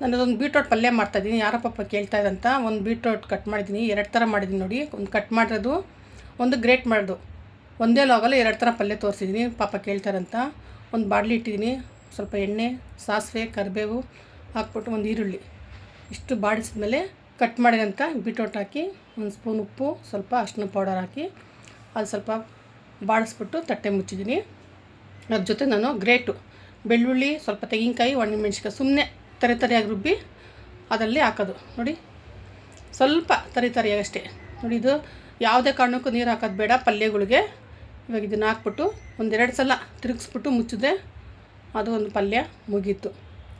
ನಾನದೊಂದು beetroot ಪಲ್ಯ ಮಾಡ್ತಾಯಿದ್ದೀನಿ. ಯಾರೋ ಪಾಪ ಕೇಳ್ತಾ ಇದ್ದಂತ ಒಂದು ಬೀಟ್ರೋಟ್ ಕಟ್ ಮಾಡಿದ್ದೀನಿ. 2 ಥರ ಮಾಡಿದ್ದೀನಿ ನೋಡಿ. ಒಂದು ಕಟ್ ಮಾಡಿರೋದು, ಒಂದು ಗ್ರೇಟ್ ಮಾಡೋದು. ಒಂದೇ ಲಾಗಲ್ಲಿ 2 ಥರ ಪಲ್ಯ ತೋರಿಸಿದ್ದೀನಿ. ಪಾಪ ಕೇಳ್ತಾರಂತ ಒಂದು ಬಾಣಲಿ ಇಟ್ಟಿದ್ದೀನಿ. ಸ್ವಲ್ಪ ಎಣ್ಣೆ, ಸಾಸಿವೆ, ಕರಿಬೇವು ಹಾಕ್ಬಿಟ್ಟು ಒಂದು ಈರುಳ್ಳಿ ಇಷ್ಟು ಬಾಡಿಸಿದ್ಮೇಲೆ ಕಟ್ ಮಾಡಿರೋಂಥ ಬೀಟ್ರೋಟ್ ಹಾಕಿ, ಒಂದು ಸ್ಪೂನ್ ಉಪ್ಪು, ಸ್ವಲ್ಪ ಅರಿಶಿನ ಪೌಡರ್ ಹಾಕಿ ಅದು ಸ್ವಲ್ಪ ಬಾಡಿಸ್ಬಿಟ್ಟು ತಟ್ಟೆ ಮುಚ್ಚಿದ್ದೀನಿ. ಅದ್ರ ಜೊತೆ ನಾನು ಗ್ರೇಟು ಬೆಳ್ಳುಳ್ಳಿ, ಸ್ವಲ್ಪ ತೆಂಗಿನಕಾಯಿ, ಒಣಮೆಣ್ಸಿನ್ಕಾಯಿ ಸುಮ್ಮನೆ ತರಿಯಾಗಿ ರುಬ್ಬಿ ಅದರಲ್ಲಿ ಹಾಕೋದು ನೋಡಿ. ಸ್ವಲ್ಪ ತರಿಯಾಗಷ್ಟೇ ನೋಡಿ. ಇದು ಯಾವುದೇ ಕಾರಣಕ್ಕೂ ನೀರು ಹಾಕೋದು ಬೇಡ ಪಲ್ಯಗಳಿಗೆ. ಇವಾಗ ಇದನ್ನು ಹಾಕ್ಬಿಟ್ಟು 1-2 ಸಲ ತಿರುಗಿಸ್ಬಿಟ್ಟು ಮುಚ್ಚಿದ್ರೆ ಅದು ಒಂದು ಪಲ್ಯ ಮುಗೀತು.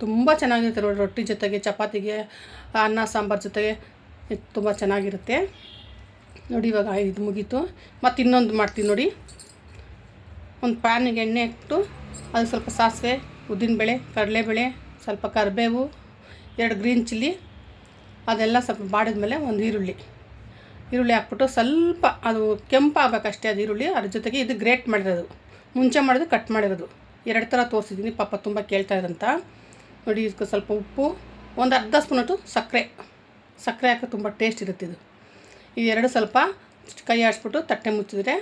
ತುಂಬ ಚೆನ್ನಾಗಿರುತ್ತೆ ನೋಡಿ. ರೊಟ್ಟಿ ಜೊತೆಗೆ, ಚಪಾತಿಗೆ, ಅನ್ನ ಸಾಂಬಾರು ಜೊತೆಗೆ ತುಂಬ ಚೆನ್ನಾಗಿರುತ್ತೆ ನೋಡಿ. ಇವಾಗ ಇದು ಮುಗೀತು. ಮತ್ತು ಇನ್ನೊಂದು ಮಾಡ್ತೀನಿ ನೋಡಿ. ಒಂದು ಪ್ಯಾನಿಗೆ ಎಣ್ಣೆ ಹಾಕ್ಬಿಟ್ಟು ಅದು ಸ್ವಲ್ಪ ಸಾಸಿವೆ, ಉದ್ದಿನಬೇಳೆ, ಕಡಲೆಬೇಳೆ, ಸ್ವಲ್ಪ ಕರಿಬೇವು, 2 ಗ್ರೀನ್ ಚಿಲ್ಲಿ ಅದೆಲ್ಲ ಸ್ವಲ್ಪ ಬಾಡಿದ್ಮೇಲೆ ಒಂದು ಈರುಳ್ಳಿ ಹಾಕ್ಬಿಟ್ಟು ಸ್ವಲ್ಪ ಅದು ಕೆಂಪಾಗಬೇಕಷ್ಟೇ ಅದು ಈರುಳ್ಳಿ. ಅದ್ರ ಜೊತೆಗೆ ಇದು ಗ್ರೇಟ್ ಮಾಡಿರೋದು, ಮುಂಚೆ ಮಾಡೋದು ಕಟ್ ಮಾಡಿರೋದು 2 ಥರ ತೋರಿಸಿದ್ದೀನಿ. ಪಾಪ ತುಂಬ ಕೇಳ್ತಾ ಇದ್ರಂತ ನೋಡಿ. ಇದಕ್ಕೆ ಸ್ವಲ್ಪ ಉಪ್ಪು, ಒಂದು ಅರ್ಧ ಸ್ಪೂನಷ್ಟು ಸಕ್ಕರೆ ಹಾಕಿ ತುಂಬ ಟೇಸ್ಟ್ ಇರುತ್ತೆ ಇದು. ಎರಡು ಸ್ವಲ್ಪ ಕೈ ಆಡಿಸ್ಬಿಟ್ಟು ತಟ್ಟೆ ಮುಚ್ಚಿದ್ರೆ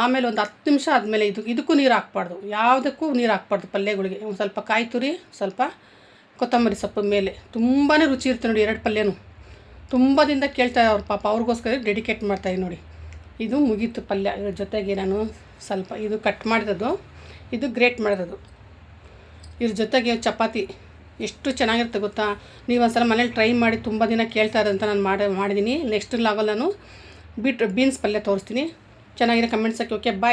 ಆಮೇಲೆ ಒಂದು 10 ನಿಮಿಷ ಆದಮೇಲೆ ಇದಕ್ಕೂ ನೀರು ಹಾಕ್ಬಾರ್ದು, ಯಾವುದಕ್ಕೂ ನೀರು ಹಾಕ್ಬಾರ್ದು ಪಲ್ಯಗಳಿಗೆ. ಒಂದು ಸ್ವಲ್ಪ ಕಾಯಿ ತುರಿ, ಸ್ವಲ್ಪ ಕೊತ್ತಂಬರಿ ಸೊಪ್ಪು ಮೇಲೆ. ತುಂಬಾ ರುಚಿ ಇರುತ್ತೆ ನೋಡಿ. 2 ಪಲ್ಯನೂ ತುಂಬ ದಿನದ ಕೇಳ್ತಾ ಅವ್ರ ಪಾಪ, ಅವ್ರಿಗೋಸ್ಕರ ಡೆಡಿಕೇಟ್ ಮಾಡ್ತಾಯಿದ್ದೀನಿ ನೋಡಿ. ಇದು ಮುಗೀತು ಪಲ್ಯ. ಇದ್ರ ಜೊತೆಗೆ ನಾನು ಸ್ವಲ್ಪ ಇದು ಕಟ್ ಮಾಡಿರೋದು, ಇದು ಗ್ರೇಟ್ ಮಾಡಿರೋದು, ಇದ್ರ ಜೊತೆಗೆ ಚಪಾತಿ ಎಷ್ಟು ಚೆನ್ನಾಗಿರುತ್ತೆ ಗೊತ್ತಾ. ನೀವು ಒಂದ್ಸಲ ಮನೇಲಿ ಟ್ರೈ ಮಾಡಿ. ತುಂಬ ದಿನ ಕೇಳ್ತಾ ಇರೋದಂತ ನಾನು ಮಾಡಿದ್ದೀನಿ. ನೆಕ್ಸ್ಟ್ ಲಾಗಲ್ಲಿ ನಾನು ಬೀನ್ಸ್ ಪಲ್ಯ ತೋರಿಸ್ತೀನಿ. ಚೆನ್ನಾಗಿರೋ ಕಮೆಂಟ್ಸ್ ಹಾಕಿ. ಓಕೆ, ಬಾಯ್.